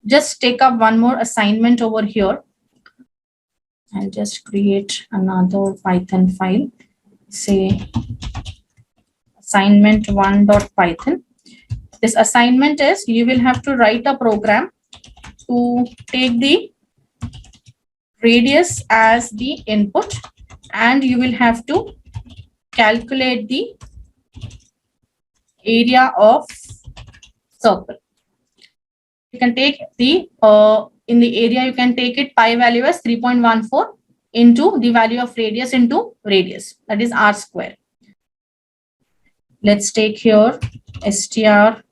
just take up one more assignment over here. I'll just create another Python file, say assignment1.python. This assignment is you will have to write a program to take the radius as the input, and you will have to calculate the area of circle. You can take the in the area, you can take it pi value as 3.14 into the value of radius into radius, that is r square. Let's take here str4.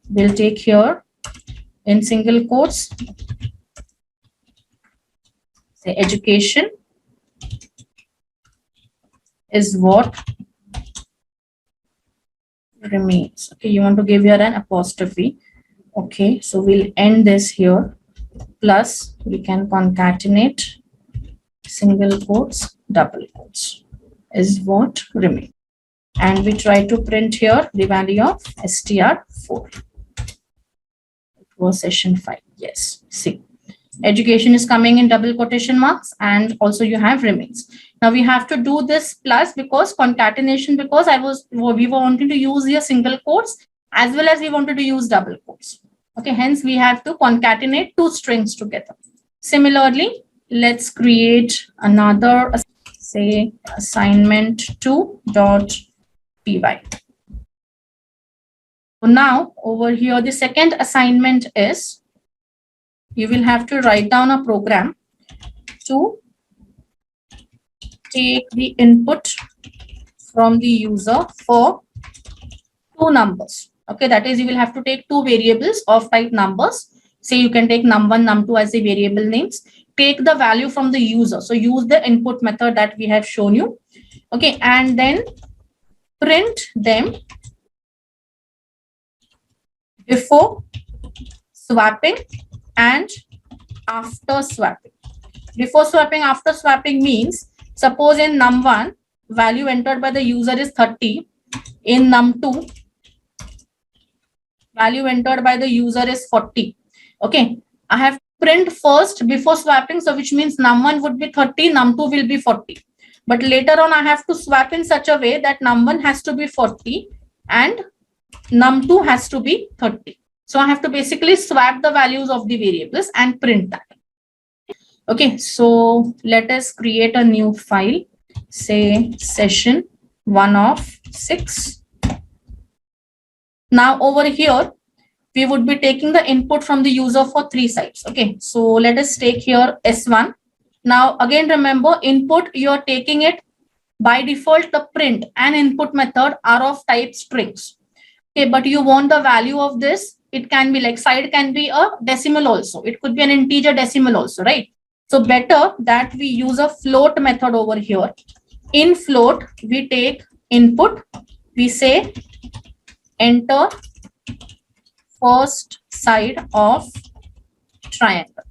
We'll take here in single quotes, say education is what remains. Okay, you want to give here an apostrophe. Okay, so we'll end this here, plus we can concatenate single quotes, double quotes is what remains. And we try to print here the value of str4. It was session 5. Yes, see, education is coming in double quotation marks, and also you have remains. Now we have to do this plus because concatenation, because we wanted to use here single quotes as well as we wanted to use double quotes. Okay, hence we have to concatenate two strings together. Similarly, let's create another, say assignment2.py. So now over here, the second assignment is you will have to write down a program to take the input from the user for two numbers. Okay, that is, you will have to take two variables of type numbers. Say you can take num1, num2 as the variable names. Take the value from the user. So use the input method that we have shown you. Okay, and then print them before swapping and after swapping. Before swapping, after swapping means, suppose in num1 value entered by the user is 30, in num2 value entered by the user is 40. Okay, I have print first before swapping, so which means num1 would be 30, num2 will be 40. But later on I have to swap in such a way that num1 has to be 40 and num2 has to be 30. So I have to basically swap the values of the variables and print that. Okay, so let us create a new file, say session 1 of 6. Now over here, we would be taking the input from the user for 3 sites. Okay, so let us take here S1. Now again, remember input, you are taking it by default, the print and input method are of type strings. Okay, but you want the value of this. It can be like side can be a decimal also. It could be an integer decimal also, right? So better that we use a float method over here. In float, we take input, we say enter first side of triangle.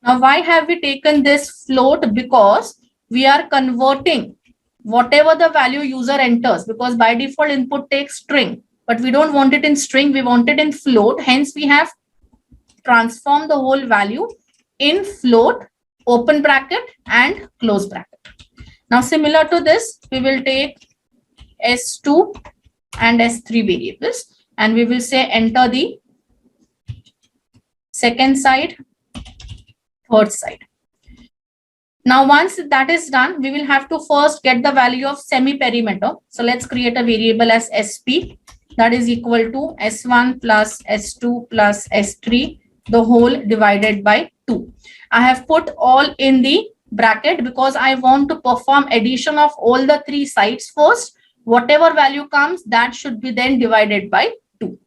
Now, why have we taken this float? Because we are converting whatever the value user enters, because by default input takes string, but we don't want it in string, we want it in float. Hence, we have transformed the whole value in float, open bracket and close bracket. Now, similar to this, we will take S2 and S3 variables, and we will say enter the second side, third side. Now, once that is done, we will have to first get the value of semi-perimeter. So let's create a variable as SP, that is equal to S1 plus S2 plus S3, the whole divided by 2. I have put all in the bracket because I want to perform addition of all the 3 sides first. Whatever value comes, that should be then divided by 2.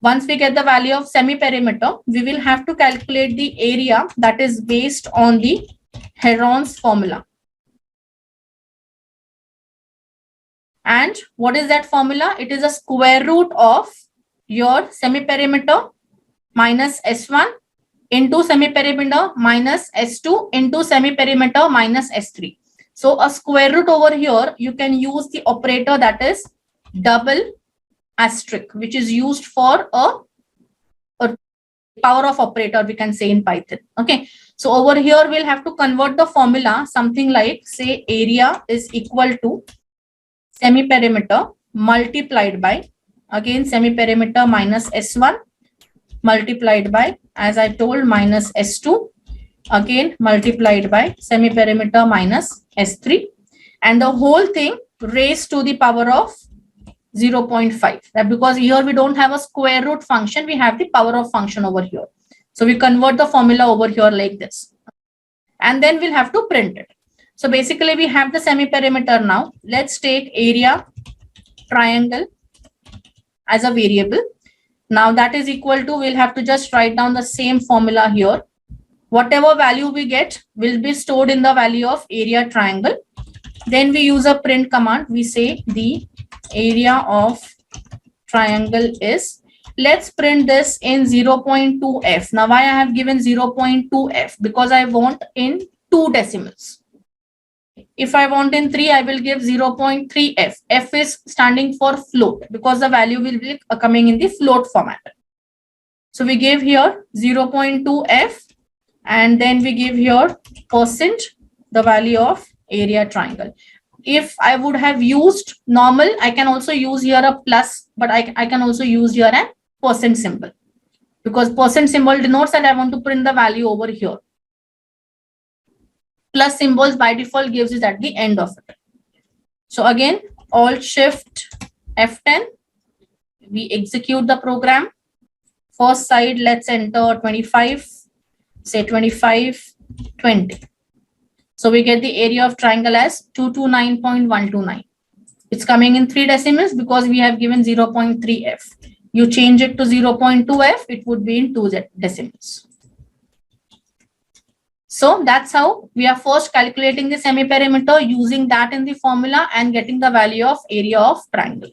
Once we get the value of semi-perimeter, we will have to calculate the area that is based on the Heron's formula. And what is that formula? It is a square root of your semi-perimeter minus S1 into semi-perimeter minus S2 into semi-perimeter minus S3. So a square root over here, you can use the operator that is double asterisk, which is used for a power of operator, we can say in Python. Okay. So over here, we'll have to convert the formula, something like, say, area is equal to semi-perimeter multiplied by, again, semi-perimeter minus S1 multiplied by, as I told, minus S2, again multiplied by semi-perimeter minus S3, and the whole thing raised to the power of 0.5. That because here we don't have a square root function, we have the power of function over here. So we convert the formula over here like this. And then we'll have to print it. So basically we have the semi-perimeter now. Let's take area triangle as a variable. Now that is equal to, we'll have to just write down the same formula here. Whatever value we get will be stored in the value of area triangle. Then we use a print command. We say the area of triangle is, let's print this in 0.2f. Now why I have given 0.2f? Because I want in 2 decimals. If I want in 3, I will give 0.3f. F is standing for float because the value will be coming in the float format. So we give here 0.2f, and then we give here percent, the value of area triangle. If I would have used normal, I can also use here a plus, but I can also use here a percent symbol, because percent symbol denotes that I want to print the value over here. Plus symbols by default gives it at the end of it. So again, Alt Shift F10, we execute the program. First side, let's enter 25, say 25, 20. So we get the area of triangle as 229.129. It's coming in 3 decimals because we have given 0.3f. You change it to 0.2f, it would be in 2 decimals. So that's how we are first calculating the semi-perimeter, using that in the formula and getting the value of area of triangle.